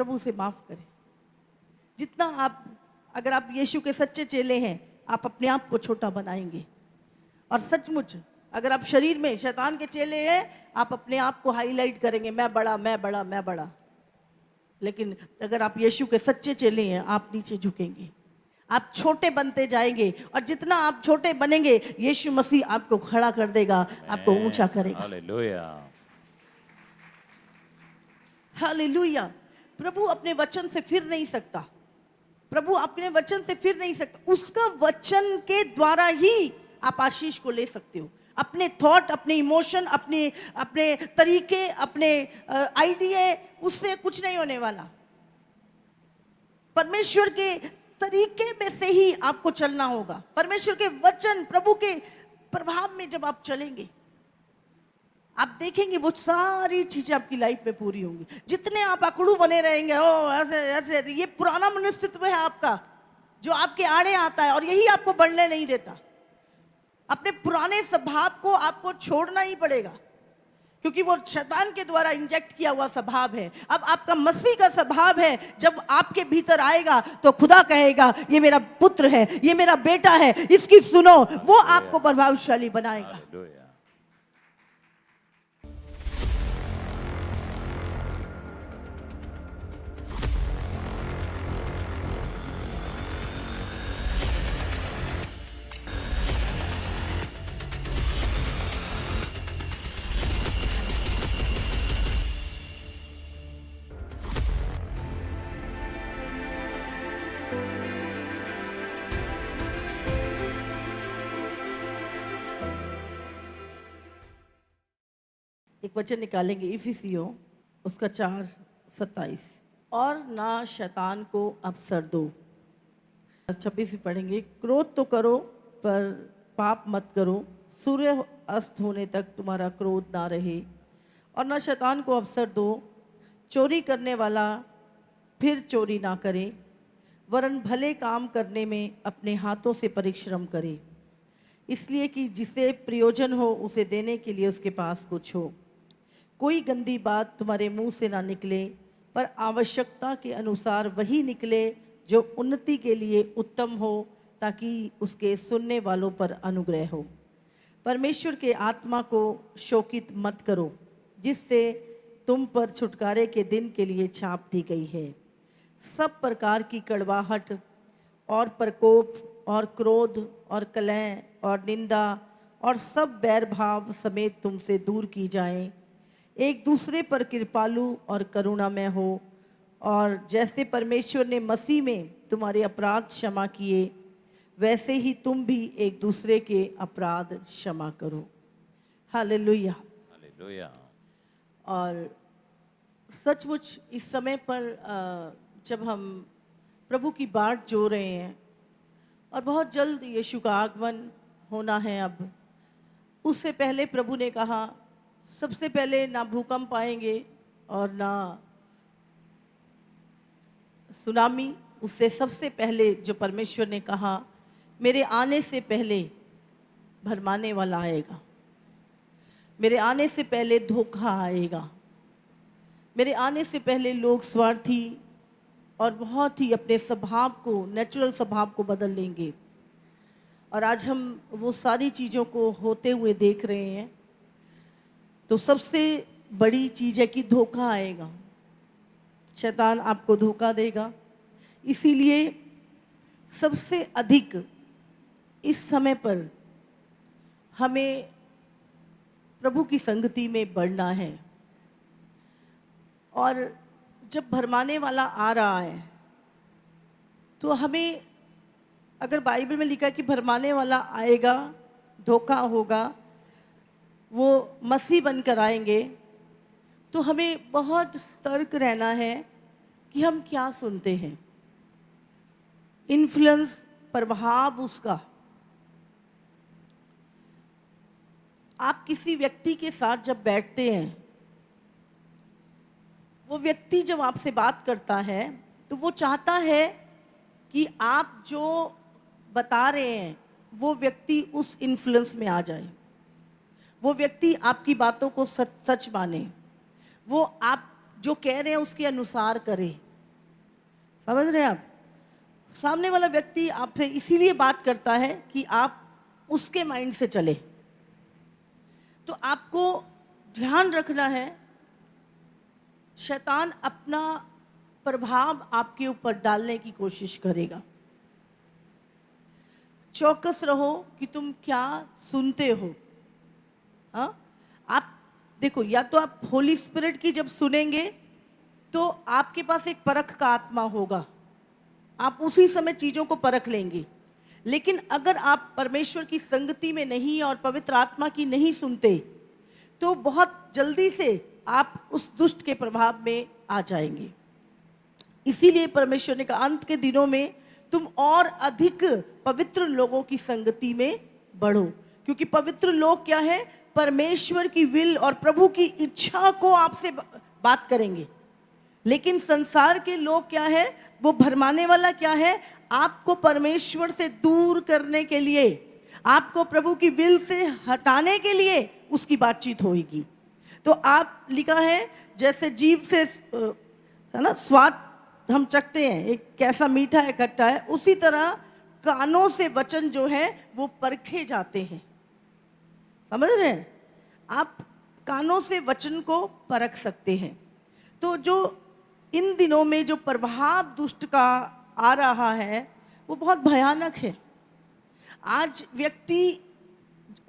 प्रभु से माफ करें। जितना आप, अगर आप यीशु के सच्चे चेले हैं, आप अपने आप को छोटा बनाएंगे। और सचमुच अगर आप शरीर में शैतान के चेले हैं, आप अपने आप को हाईलाइट करेंगे, मैं बड़ा, मैं बड़ा, मैं बड़ा। लेकिन अगर आप यीशु के सच्चे चेले हैं, आप नीचे झुकेंगे, आप छोटे बनते जाएंगे। और जितना आप छोटे बनेंगे, यीशु मसीह आपको खड़ा कर देगा, आपको ऊंचा करेगा। हालेलुया। हालेलुया। प्रभु अपने वचन से फिर नहीं सकता, प्रभु अपने वचन से फिर नहीं सकता। उसका वचन के द्वारा ही आप आशीष को ले सकते हो। अपने थॉट, अपने इमोशन, अपने अपने तरीके, अपने आइडिया, उससे कुछ नहीं होने वाला। परमेश्वर के तरीके में से ही आपको चलना होगा। परमेश्वर के वचन, प्रभु के प्रभाव में जब आप चलेंगे, आप देखेंगे वो सारी चीजें आपकी लाइफ में पूरी होंगी। जितने आप अकड़ू बने रहेंगे, ओ ऐसे ऐसे, ये पुराना मनस्थित्व है आपका, जो आपके आड़े आता है और यही आपको बढ़ने नहीं देता। अपने पुराने स्वभाव को आपको छोड़ना ही पड़ेगा, क्योंकि वो शैतान के द्वारा इंजेक्ट किया हुआ स्वभाव है। अब आपका मसीह का स्वभाव है, जब आपके भीतर आएगा तो खुदा कहेगा, ये मेरा पुत्र है, ये मेरा बेटा है, इसकी सुनो। वो आपको प्रभावशाली बनाएगा। हालेलुया। एक वचन निकालेंगे, इफिसियों उसका 4:27। और ना शैतान को अवसर दो। 26 पढ़ेंगे। क्रोध तो करो पर पाप मत करो, सूर्य अस्त होने तक तुम्हारा क्रोध ना रहे। और ना शैतान को अवसर दो। चोरी करने वाला फिर चोरी ना करे, वरन भले काम करने में अपने हाथों से परिश्रम करे, इसलिए कि जिसे प्रयोजन हो उसे देने के लिए उसके पास कुछ हो। कोई गंदी बात तुम्हारे मुंह से ना निकले, पर आवश्यकता के अनुसार वही निकले जो उन्नति के लिए उत्तम हो, ताकि उसके सुनने वालों पर अनुग्रह हो। परमेश्वर के आत्मा को शोकित मत करो, जिससे तुम पर छुटकारे के दिन के लिए छाप दी गई है। सब प्रकार की कड़वाहट और प्रकोप और क्रोध और कलह और निंदा और सब बैर भाव समेत तुमसे दूर की जाए। एक दूसरे पर कृपालु और करुणामय हो, और जैसे परमेश्वर ने मसीह में तुम्हारे अपराध क्षमा किए, वैसे ही तुम भी एक दूसरे के अपराध क्षमा करो। हालेलुया। हालेलुया। और सचमुच इस समय पर जब हम प्रभु की बाट जो रहे हैं, और बहुत जल्द यीशु का आगमन होना है, अब उससे पहले प्रभु ने कहा, सबसे पहले ना भूकंप आएंगे और ना सुनामी। उससे सबसे पहले जो परमेश्वर ने कहा, मेरे आने से पहले भरमाने वाला आएगा, मेरे आने से पहले धोखा आएगा, मेरे आने से पहले लोग स्वार्थी और बहुत ही अपने स्वभाव को, नेचुरल स्वभाव को बदल लेंगे। और आज हम वो सारी चीज़ों को होते हुए देख रहे हैं। तो सबसे बड़ी चीज़ है कि धोखा आएगा, शैतान आपको धोखा देगा। इसीलिए सबसे अधिक इस समय पर हमें प्रभु की संगति में बढ़ना है। और जब भरमाने वाला आ रहा है, तो हमें, अगर बाइबल में लिखा है कि भरमाने वाला आएगा, धोखा होगा, वो मसीह बनकर आएंगे, तो हमें बहुत सतर्क रहना है कि हम क्या सुनते हैं। इन्फ्लुएंस, प्रभाव उसका। आप किसी व्यक्ति के साथ जब बैठते हैं, वो व्यक्ति जब आपसे बात करता है, तो वो चाहता है कि आप जो बता रहे हैं वो व्यक्ति उस इन्फ्लुएंस में आ जाए, वो व्यक्ति आपकी बातों को सच सच माने, वो आप जो कह रहे हैं उसके अनुसार करे। समझ रहे हैं आप? सामने वाला व्यक्ति आपसे इसीलिए बात करता है कि आप उसके माइंड से चले। तो आपको ध्यान रखना है, शैतान अपना प्रभाव आपके ऊपर डालने की कोशिश करेगा। चौकस रहो कि तुम क्या सुनते हो। हाँ, आप देखो, या तो आप होली स्पिरिट की जब सुनेंगे तो आपके पास एक परख का आत्मा होगा, आप उसी समय चीजों को परख लेंगे। लेकिन अगर आप परमेश्वर की संगति में नहीं और पवित्र आत्मा की नहीं सुनते तो बहुत जल्दी से आप उस दुष्ट के प्रभाव में आ जाएंगे। इसीलिए परमेश्वर ने कहा अंत के दिनों में तुम और अधिक पवित्र लोगों की संगति में बढ़ो, क्योंकि पवित्र लोग क्या है, परमेश्वर की विल और प्रभु की इच्छा को आपसे बात करेंगे। लेकिन संसार के लोग क्या है, वो भरमाने वाला क्या है, आपको परमेश्वर से दूर करने के लिए, आपको प्रभु की विल से हटाने के लिए उसकी बातचीत होगी। तो आप लिखा है जैसे जीभ से है ना स्वाद हम चखते हैं, एक कैसा मीठा है खट्टा है, उसी तरह कानों से वचन जो है वो परखे जाते हैं। समझ रहे हैं? आप कानों से वचन को परख सकते हैं। तो जो इन दिनों में जो प्रभाव दुष्ट का आ रहा है वो बहुत भयानक है। आज व्यक्ति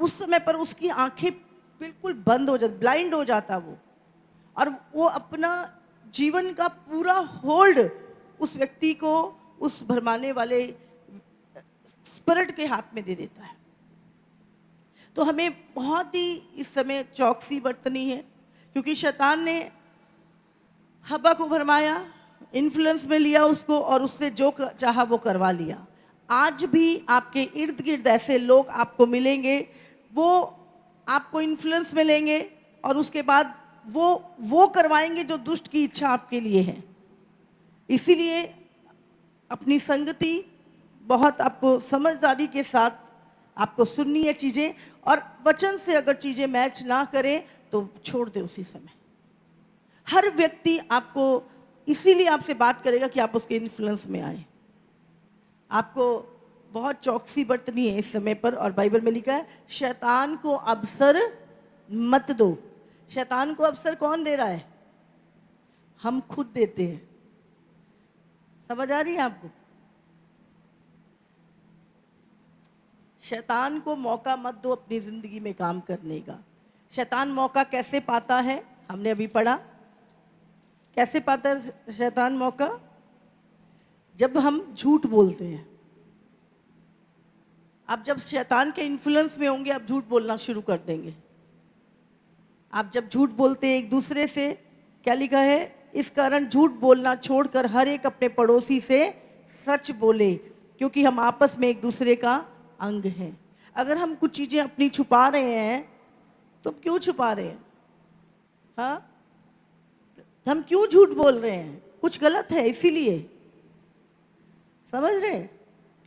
उस समय पर उसकी आंखें बिल्कुल बंद हो जाती, ब्लाइंड हो जाता वो, और वो अपना जीवन का पूरा होल्ड उस व्यक्ति को, उस भरमाने वाले स्पिरिट के हाथ में दे देता है। तो हमें बहुत ही इस समय चौकसी बरतनी है, क्योंकि शैतान ने हवा को भरमाया, इन्फ्लुएंस में लिया उसको, और उससे जो चाहा वो करवा लिया। आज भी आपके इर्द गिर्द ऐसे लोग आपको मिलेंगे, वो आपको इन्फ्लुएंस में लेंगे और उसके बाद वो करवाएंगे जो दुष्ट की इच्छा आपके लिए है। इसीलिए अपनी संगति बहुत आपको समझदारी के साथ आपको सुननी है चीजें, और वचन से अगर चीजें मैच ना करें तो छोड़ दे उसी समय। हर व्यक्ति आपको इसीलिए आपसे बात करेगा कि आप उसके इन्फ्लुएंस में आए। आपको बहुत चौकसी बरतनी है इस समय पर, और बाइबल में लिखा है शैतान को अवसर मत दो। शैतान को अवसर कौन दे रहा है? हम खुद देते हैं। समझ आ रही है आपको? शैतान को मौका मत दो अपनी जिंदगी में काम करने का। शैतान मौका कैसे पाता है, हमने अभी पढ़ा। कैसे पाता है शैतान मौका? जब हम झूठ बोलते हैं। आप जब शैतान के इन्फ्लुएंस में होंगे, आप झूठ बोलना शुरू कर देंगे। आप जब झूठ बोलते हैं एक दूसरे से, क्या लिखा है, इस कारण झूठ बोलना छोड़कर हर एक अपने पड़ोसी से सच बोले, क्योंकि हम आपस में एक दूसरे का अंग हैं। अगर हम कुछ चीजें अपनी छुपा रहे हैं तो क्यों छुपा रहे हैं? हाँ, हम क्यों झूठ बोल रहे हैं? कुछ गलत है इसीलिए। समझ रहे हैं?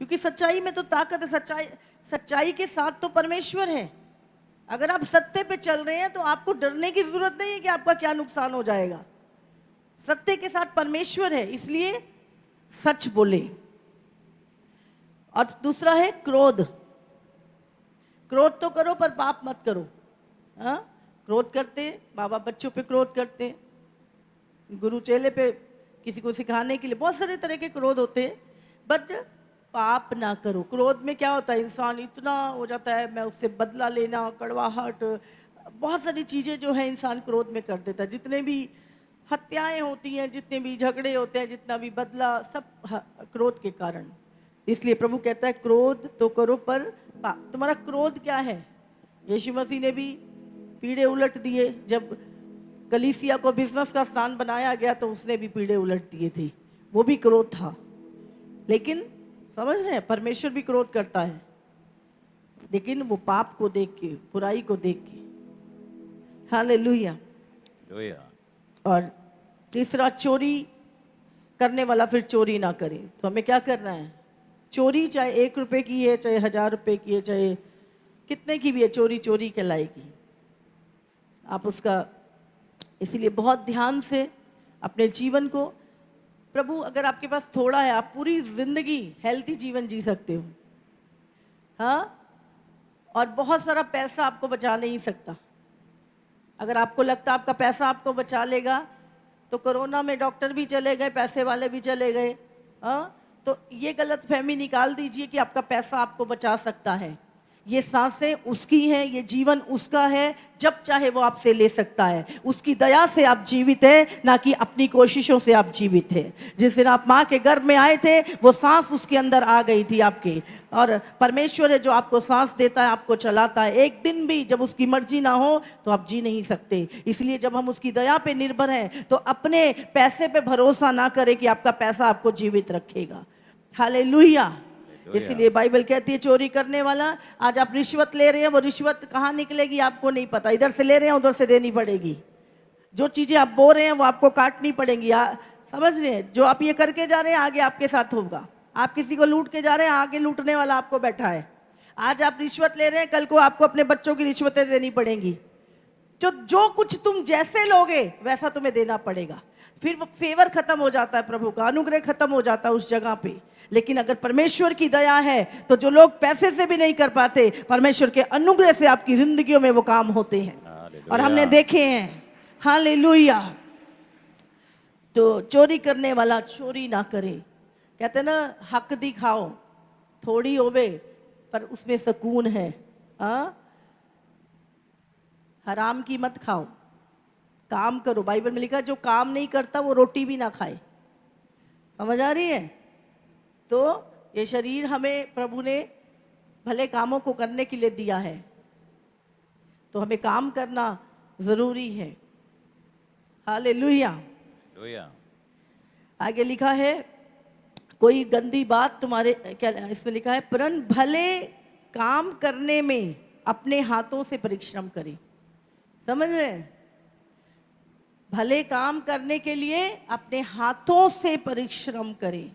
क्योंकि सच्चाई में तो ताकत है। सच्चाई के साथ तो परमेश्वर है। अगर आप सत्य पे चल रहे हैं तो आपको डरने की जरूरत नहीं है कि आपका क्या नुकसान हो जाएगा। सत्य के साथ परमेश्वर है, इसलिए सच बोले। और दूसरा है क्रोध। क्रोध तो करो पर पाप मत करो। हाँ, क्रोध करते, माँ बाप बच्चों पे क्रोध करते, गुरु चेले पे, किसी को सिखाने के लिए, बहुत सारे तरह के क्रोध होते हैं, बट पाप ना करो। क्रोध में क्या होता है, इंसान इतना हो जाता है, मैं उससे बदला लेना, कड़वाहट, बहुत सारी चीजें जो है इंसान क्रोध में कर देता है। जितने भी हत्याएं होती हैं, जितने भी झगड़े होते हैं, जितना भी बदला, सब क्रोध के कारण। इसलिए प्रभु कहता है क्रोध तो करो पर पाप। तुम्हारा क्रोध क्या है? यीशु मसीह ने भी पीढ़े उलट दिए। जब कलीसिया को बिजनेस का स्थान बनाया गया तो उसने भी पीढ़े उलट दिए थे, वो भी क्रोध था। लेकिन समझ रहे हैं, परमेश्वर भी क्रोध करता है, लेकिन वो पाप को देख के, बुराई को देख के। हालेलुया। और तीसरा, चोरी करने वाला फिर चोरी ना करे। तो हमें क्या करना है? चोरी चाहे 1 रुपए की है, चाहे 1000 रुपए की है, चाहे कितने की भी है, चोरी चोरी कहलाएगी। आप उसका इसीलिए बहुत ध्यान से अपने जीवन को प्रभु अगर आपके पास थोड़ा है, आप पूरी जिंदगी हेल्थी जीवन जी सकते हो, हाँ, और बहुत सारा पैसा आपको बचा नहीं सकता। अगर आपको लगता आपका पैसा आपको बचा लेगा, तो कोरोना में डॉक्टर भी चले गए, पैसे वाले भी चले गए, हाँ। तो ये गलत फहमी निकाल दीजिए कि आपका पैसा आपको बचा सकता है। ये सांसें उसकी हैं, ये जीवन उसका है, जब चाहे वो आपसे ले सकता है। उसकी दया से आप जीवित हैं, ना कि अपनी कोशिशों से आप जीवित हैं। जिस दिन आप माँ के गर्भ में आए थे, वो सांस उसके अंदर आ गई थी आपके, और परमेश्वर है जो आपको सांस देता है, आपको चलाता है। एक दिन भी जब उसकी मर्जी ना हो तो आप जी नहीं सकते। इसलिए जब हम उसकी दया पे निर्भर हैं, तो अपने पैसे पे भरोसा ना करें कि आपका पैसा आपको जीवित रखेगा। हालेलुया। इसलिए बाइबल कहती है, चोरी करने वाला, आज आप रिश्वत ले रहे हैं, वो रिश्वत कहाँ निकलेगी आपको नहीं पता। इधर से ले रहे हैं, उधर से देनी पड़ेगी। जो चीजें आप बो रहे हैं वो आपको काटनी पड़ेंगी। समझ रहे हैं? जो आप ये करके जा रहे हैं, आगे आपके साथ होगा। आप किसी को लूट के जा रहे हैं, आगे लूटने वाला आपको बैठा है। आज आप रिश्वत ले रहे हैं, कल को आपको अपने बच्चों की रिश्वतें देनी पड़ेंगी। जो कुछ तुम जैसे लोगे वैसा तुम्हें देना पड़ेगा। फिर वो फेवर खत्म हो जाता है, प्रभु का अनुग्रह खत्म हो जाता है उस जगह पे। लेकिन अगर परमेश्वर की दया है, तो जो लोग पैसे से भी नहीं कर पाते, परमेश्वर के अनुग्रह से आपकी जिंदगियों में वो काम होते हैं, और हमने देखे हैं। हालेलुया। तो चोरी करने वाला चोरी ना करे। कहते ना, हक दी खाओ, थोड़ी होवे पर उसमें सुकून है। हराम की मत खाओ, काम करो। बाइबल में लिखा है, जो काम नहीं करता वो रोटी भी ना खाए। समझ आ रही है? तो ये शरीर हमें प्रभु ने भले कामों को करने के लिए दिया है, तो हमें काम करना जरूरी है। हालेलुया। आगे लिखा है, कोई गंदी बात तुम्हारे, क्या इसमें लिखा है, परन भले काम करने में अपने हाथों से परिश्रम करे। समझ रहे हैं? भले काम करने के लिए अपने हाथों से परिश्रम करें।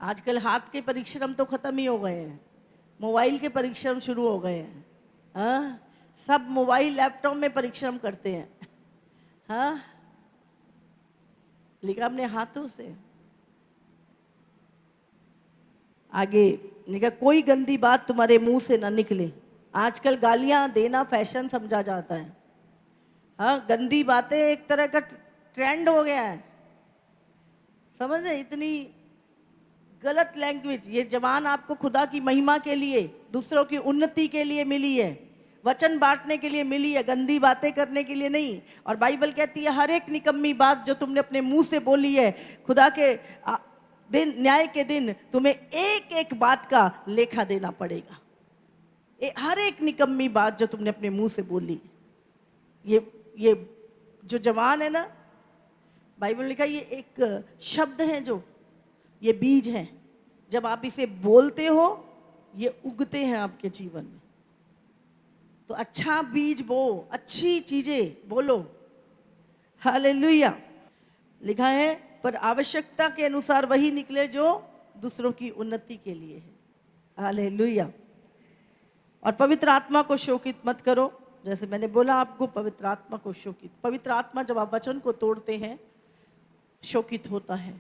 आजकल हाथ के परिश्रम तो खत्म ही हो गए हैं, मोबाइल के परिश्रम शुरू हो गए हैं। हाँ, सब मोबाइल लैपटॉप में परिश्रम करते हैं। हाँ, लिखा अपने हाथों से। आगे लिखा, कोई गंदी बात तुम्हारे मुंह से ना निकले। आजकल गालियां देना फैशन समझा जाता है। हाँ, गंदी बातें एक तरह का ट्रेंड हो गया है। समझ रहे? इतनी गलत लैंग्वेज। ये जबान आपको खुदा की महिमा के लिए, दूसरों की उन्नति के लिए मिली है, वचन बांटने के लिए मिली है, गंदी बातें करने के लिए नहीं। और बाइबल कहती है, हर एक निकम्मी बात जो तुमने अपने मुंह से बोली है, खुदा के दिन, न्याय के दिन तुम्हें एक एक बात का लेखा देना पड़ेगा। हर एक निकम्मी बात जो तुमने अपने मुंह से बोली। ये जो जवान है ना, बाइबल में लिखा, ये एक शब्द है, जो ये बीज है। जब आप इसे बोलते हो, ये उगते हैं आपके जीवन में। तो अच्छा बीज बो, अच्छी चीजें बोलो। हालेलुया। लिखा है, पर आवश्यकता के अनुसार वही निकले जो दूसरों की उन्नति के लिए है। हालेलुया। और पवित्र आत्मा को शोकित मत करो। जैसे मैंने बोला आपको, पवित्र आत्मा को शोकित, पवित्र आत्मा जब आप वचन को तोड़ते हैं शोकित होता है।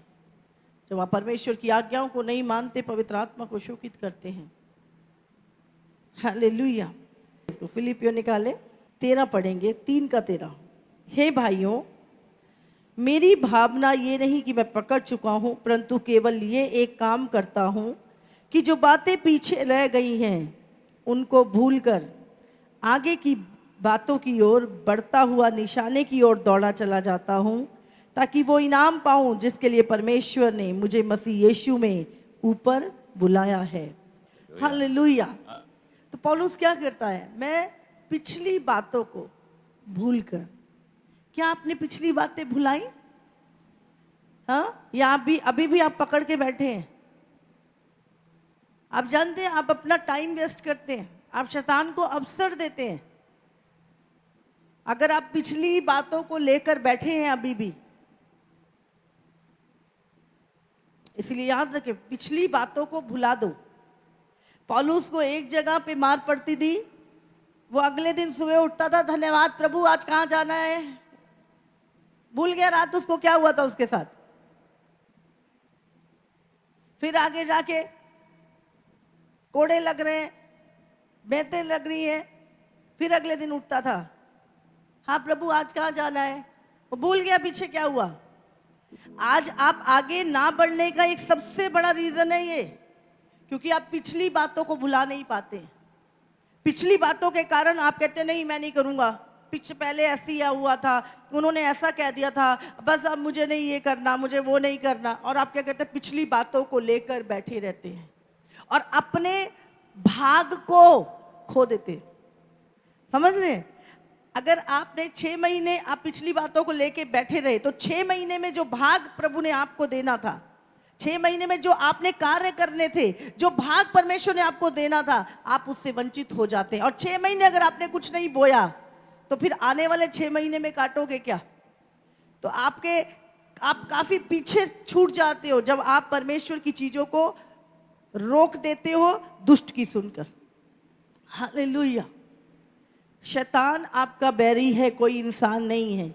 जब आप परमेश्वर की आज्ञाओं को नहीं मानते, पवित्र आत्मा को शोकित करते हैं। हालेलुया। इसको फिलिपियों निकाले 13 पढ़ेंगे, 3:13। हे भाइयों, मेरी भावना ये नहीं कि मैं पकड़ चुका हूं, परंतु केवल ये एक काम करता हूं कि जो बातें पीछे रह गई हैं उनको भूलकर आगे की बातों की ओर बढ़ता हुआ निशाने की ओर दौड़ा चला जाता हूं, ताकि वो इनाम पाऊं जिसके लिए परमेश्वर ने मुझे मसीह यीशु में ऊपर बुलाया है। हालेलुया। तो पौलुस क्या करता है? मैं पिछली बातों को भूलकर। क्या आपने पिछली बातें भुलाई? हाँ, या अभी भी आप पकड़ के बैठे हैं? आप जानते हैं, आप अपना टाइम वेस्ट करते हैं, आप शैतान को अवसर देते हैं। अगर आप पिछली बातों को लेकर बैठे हैं अभी भी, इसलिए याद रखें, पिछली बातों को भुला दो। पौलुस को एक जगह पे मार पड़ती थी, वो अगले दिन सुबह उठता था, धन्यवाद प्रभु, आज कहाँ जाना है? भूल गया रात उसको क्या हुआ था उसके साथ। फिर आगे जाके कोड़े लग रहे हैं, बेतें लग रही हैं, फिर अगले दिन उठता था, हाँ प्रभु आज कहाँ जाना है, वो भूल गया पीछे क्या हुआ। आज आप आगे ना बढ़ने का एक सबसे बड़ा रीजन है ये, क्योंकि आप पिछली बातों को भुला नहीं पाते। पिछली बातों के कारण आप कहते नहीं मैं नहीं करूंगा, पहले ऐसी हुआ था, उन्होंने ऐसा कह दिया था, बस अब मुझे नहीं ये करना, मुझे वो नहीं करना। और आप क्या कहते हैं, पिछली बातों को लेकर बैठे रहते हैं और अपने भाग को खो देते। समझ रहे हैं? अगर आपने 6 महीने आप पिछली बातों को लेके बैठे रहे तो 6 महीने में जो भाग प्रभु ने आपको देना था, 6 महीने में जो आपने कार्य करने थे, जो भाग परमेश्वर ने आपको देना था, आप उससे वंचित हो जाते हैं। और 6 महीने अगर आपने कुछ नहीं बोया तो फिर आने वाले 6 महीने में काटोगे क्या? तो आप काफी पीछे छूट जाते हो जब आप परमेश्वर की चीजों को रोक देते हो दुष्ट की सुनकर। हालेलुया। शैतान आपका बैरी है, कोई इंसान नहीं है।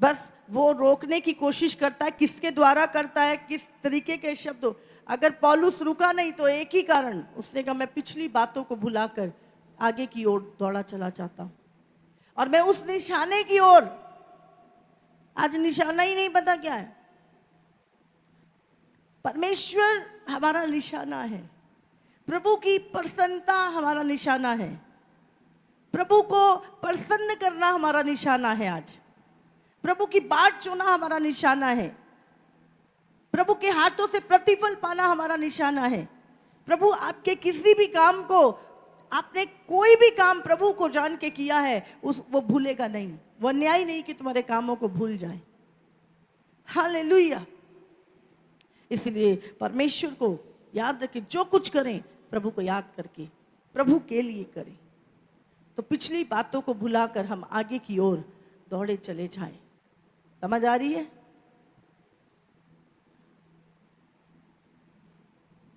बस वो रोकने की कोशिश करता है। किसके द्वारा करता है, किस तरीके के शब्दों। अगर पौलुस रुका नहीं तो एक ही कारण, उसने कहा मैं पिछली बातों को भुलाकर आगे की ओर दौड़ा चला जाता हूं और मैं उस निशाने की ओर। आज निशाना ही नहीं पता क्या है। परमेश्वर हमारा निशाना है, प्रभु की प्रसन्नता हमारा निशाना है, प्रभु को प्रसन्न करना हमारा निशाना है। आज प्रभु की बाट चुना हमारा निशाना है, प्रभु के हाथों से प्रतिफल पाना हमारा निशाना है। प्रभु आपके किसी भी काम को, आपने कोई भी काम प्रभु को जान के किया है, वो भूलेगा नहीं। वो न्याय नहीं कि तुम्हारे कामों को भूल जाए। हालेलुया। इसलिए परमेश्वर को याद रखें, जो कुछ करें प्रभु को याद करके प्रभु के लिए करें, तो पिछली बातों को भुलाकर हम आगे की ओर दौड़े चले जाएं। समझ आ रही है?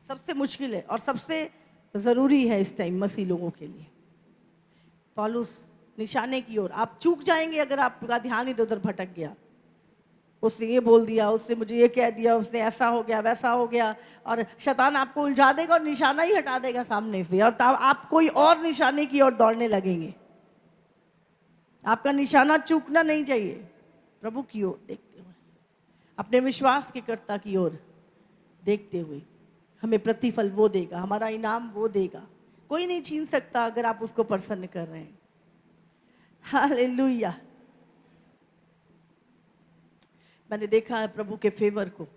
सबसे मुश्किल है और सबसे जरूरी है इस टाइम मसीह लोगों के लिए। पौलुस निशाने की ओर, आप चूक जाएंगे अगर आपका ध्यान इधर उधर भटक गया। उसने ये बोल दिया, उसने मुझे ये कह दिया, उसने ऐसा हो गया वैसा हो गया, और शैतान आपको उलझा देगा और निशाना ही हटा देगा सामने से, और तब आप कोई और निशाने की ओर दौड़ने लगेंगे। आपका निशाना चूकना नहीं चाहिए। प्रभु की ओर देखते हुए, अपने विश्वास के कर्ता की ओर देखते हुए, हमें प्रतिफल वो देगा, हमारा इनाम वो देगा। कोई नहीं छीन सकता अगर आप उसको प्रसन्न कर रहे हैं। हालेलुया। मैंने देखा है प्रभु के फेवर को।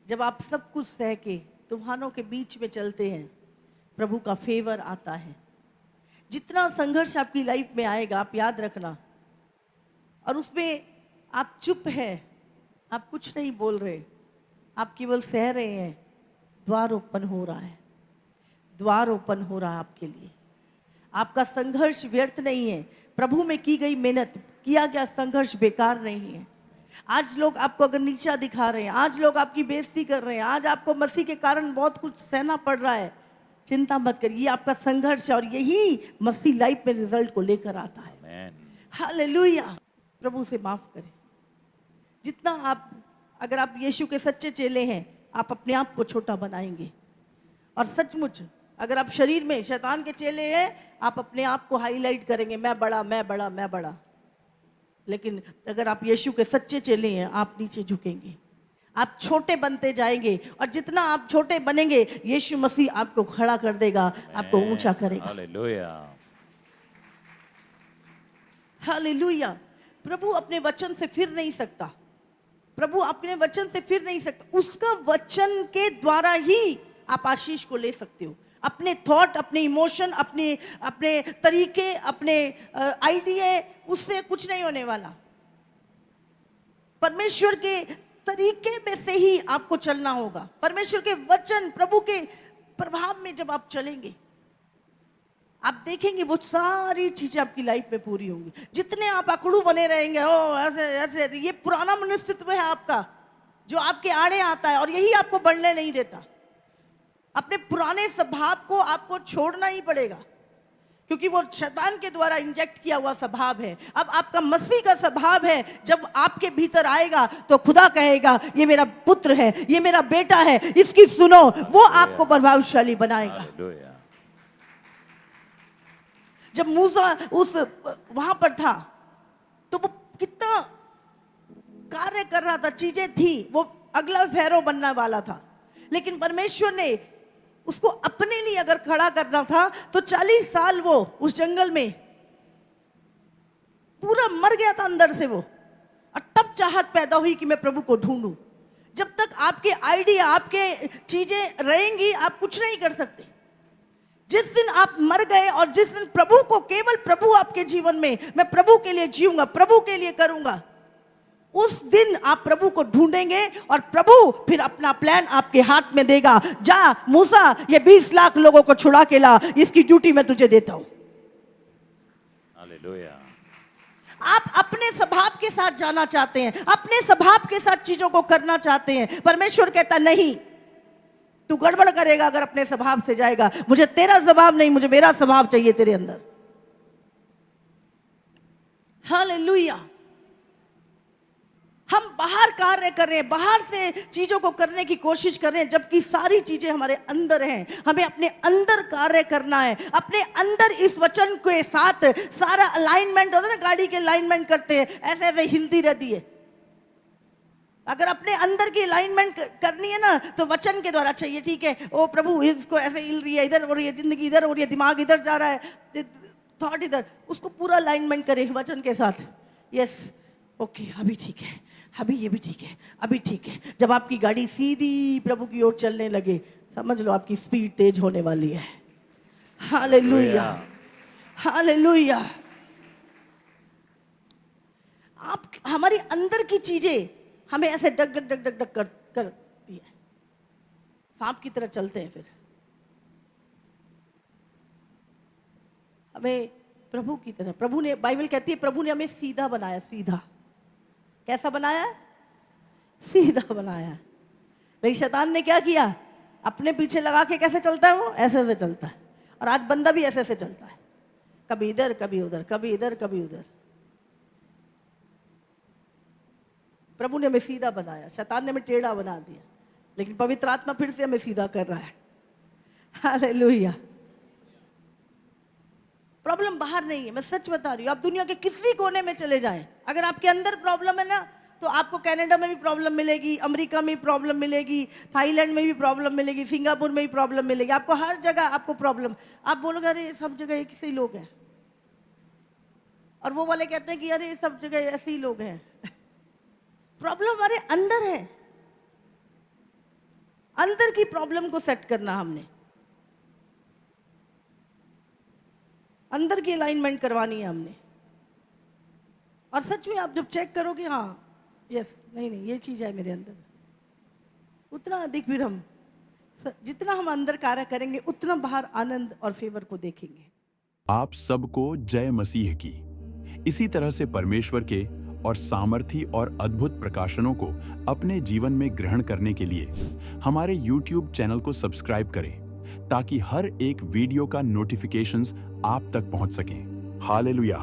जब आप सब कुछ सह के तूफानों के बीच में चलते हैं, प्रभु का फेवर आता है। जितना संघर्ष आपकी लाइफ में आएगा, आप याद रखना, और उसमें आप चुप हैं, आप कुछ नहीं बोल रहे, आप केवल सह रहे हैं, द्वार ओपन हो रहा है। द्वार ओपन हो रहा है आपके लिए। आपका संघर्ष व्यर्थ नहीं है। प्रभु में की गई मेहनत, किया गया संघर्ष बेकार नहीं है। आज लोग आपको अगर नीचा दिखा रहे हैं, आज लोग आपकी बेइज्जती कर रहे हैं, आज आपको मसीह के कारण बहुत कुछ सहना पड़ रहा है, चिंता मत करिए। आपका संघर्ष है और यही मसीह लाइफ में रिजल्ट को लेकर आता है। हालेलुया। प्रभु से माफ करें। जितना आप, अगर आप यीशु के सच्चे चेले हैं, आप अपने आप को छोटा बनाएंगे। और सचमुच अगर आप शरीर में शैतान के चेले हैं, आप अपने आप को हाईलाइट करेंगे, मैं बड़ा मैं बड़ा मैं बड़ा। लेकिन अगर आप यीशु के सच्चे चेले हैं, आप नीचे झुकेंगे, आप छोटे बनते जाएंगे, और जितना आप छोटे बनेंगे, यीशु मसीह आपको खड़ा कर देगा, आपको ऊंचा करेगा। हालेलुया। हालेलुया। प्रभु अपने वचन से फिर नहीं सकता। प्रभु अपने वचन से फिर नहीं सकता। उसका वचन के द्वारा ही आप आशीष को ले सकते हो। अपने थॉट, अपने इमोशन, अपने तरीके, अपने आइडिया, उससे कुछ नहीं होने वाला। परमेश्वर के तरीके में से ही आपको चलना होगा। परमेश्वर के वचन, प्रभु के प्रभाव में जब आप चलेंगे, आप देखेंगे वो सारी चीजें आपकी लाइफ में पूरी होंगी। जितने आप अकड़ू बने रहेंगे, ओ ऐसे ऐसे, ये पुराना मनस्तित्व है आपका, जो आपके आड़े आता है और यही आपको बढ़ने नहीं देता। अपने पुराने स्वभाव को आपको छोड़ना ही पड़ेगा, क्योंकि वो शैतान के द्वारा इंजेक्ट किया हुआ स्वभाव है। अब आपका मसीह का स्वभाव है, जब आपके भीतर आएगा तो खुदा कहेगा ये मेरा पुत्र है, ये मेरा बेटा है, इसकी सुनो। वो आपको प्रभावशाली बनाएगा। जब मूसा उस वहां पर था तो वो कितना कार्य कर रहा था, चीजें थी, वो अगला फैरो बनने वाला था, लेकिन परमेश्वर ने उसको अपने लिए अगर खड़ा करना था तो 40 साल वो उस जंगल में पूरा मर गया था अंदर से वो। और तब चाहत पैदा हुई कि मैं प्रभु को ढूंढूं। जब तक आपके आइडिया, आपके चीजें रहेंगी, आप कुछ नहीं कर सकते। जिस दिन आप मर गए और जिस दिन प्रभु को, केवल प्रभु आपके जीवन में, मैं प्रभु के लिए जीऊंगा, प्रभु के लिए करूंगा, उस दिन आप प्रभु को ढूंढेंगे और प्रभु फिर अपना प्लान आपके हाथ में देगा। जा मूसा, ये 20 लाख लोगों को छुड़ा के ला, इसकी ड्यूटी मैं तुझे देता हूं। हालेलुया। आप अपने स्वभाव के साथ जाना चाहते हैं, अपने स्वभाव के साथ चीजों को करना चाहते हैं। परमेश्वर कहता नहीं, तू गड़बड़ करेगा अगर अपने स्वभाव से जाएगा। मुझे तेरा स्वभाव नहीं, मुझे मेरा स्वभाव चाहिए तेरे अंदर। हालेलुया। हम बाहर कार्य कर रहे हैं, बाहर से चीजों को करने की कोशिश कर रहे हैं, जबकि सारी चीजें हमारे अंदर हैं। हमें अपने अंदर कार्य करना है, अपने अंदर इस वचन के साथ सारा अलाइनमेंट होता है ना, गाड़ी के अलाइनमेंट करते हैं, ऐसे ऐसे हिलती रहती है। अगर अपने अंदर की अलाइनमेंट करनी है ना तो वचन के द्वारा चाहिए। ठीक है, ओ प्रभु इसको ऐसे हिल रही है, इधर हो रही है, जिंदगी इधर हो रही है, दिमाग इधर जा रहा है, थॉट इधर, उसको पूरा अलाइनमेंट करें वचन के साथ। यस, ओके, अभी ठीक है, अभी ये भी ठीक है, अभी ठीक है। जब आपकी गाड़ी सीधी प्रभु की ओर चलने लगे, समझ लो आपकी स्पीड तेज होने वाली है। Hallelujah, hallelujah. आप, हमारी अंदर की चीजें हमें ऐसे डग डग डग डग डग करती है, सांप की तरह चलते हैं। फिर हमें प्रभु की तरह, प्रभु ने, बाइबल कहती है प्रभु ने हमें सीधा बनाया। सीधा कैसा बनाया? सीधा बनाया। लेकिन शैतान ने क्या किया? अपने पीछे लगा के कैसे चलता है वो? ऐसे ऐसे चलता है। और आज बंदा भी ऐसे ऐसे चलता है, कभी इधर कभी उधर, कभी इधर कभी उधर। प्रभु ने हमें सीधा बनाया, शैतान ने हमें टेढ़ा बना दिया, लेकिन पवित्र आत्मा फिर से हमें सीधा कर रहा है। हालेलुया। प्रॉब्लम बाहर नहीं है, मैं सच बता रही हूँ। आप दुनिया के किसी कोने में चले जाएं, अगर आपके अंदर प्रॉब्लम है ना, तो आपको कनाडा में भी प्रॉब्लम मिलेगी, अमेरिका में भी प्रॉब्लम मिलेगी, थाईलैंड में भी प्रॉब्लम मिलेगी, सिंगापुर में भी प्रॉब्लम मिलेगी। आपको हर जगह आपको प्रॉब्लम। आप बोलोगे अरे सब जगह एक से ही लोग हैं, और वो वाले कहते हैं कि अरे सब जगह ऐसे ही लोग हैं। प्रॉब्लम हमारे अंदर है। अंदर की प्रॉब्लम को सेट करना, हमने अंदर की अलाइनमेंट करवानी है हमने। और सच में आप जब चेक करोगे, हाँ यस, नहीं नहीं ये चीज है मेरे अंदर, उतना अधिक फिर हम, जितना हम अंदर कार्य करेंगे उतना बाहर आनंद और फेवर को देखेंगे। आप सबको जय मसीह की। इसी तरह से परमेश्वर के और सामर्थी और अद्भुत प्रकाशनों को अपने जीवन में ग्रहण करने के लिए हमारे YouTube चैनल को सब्सक्राइब करें, ताकि हर एक वीडियो का नोटिफिकेशंस आप तक पहुंच सकें। हालेलुया।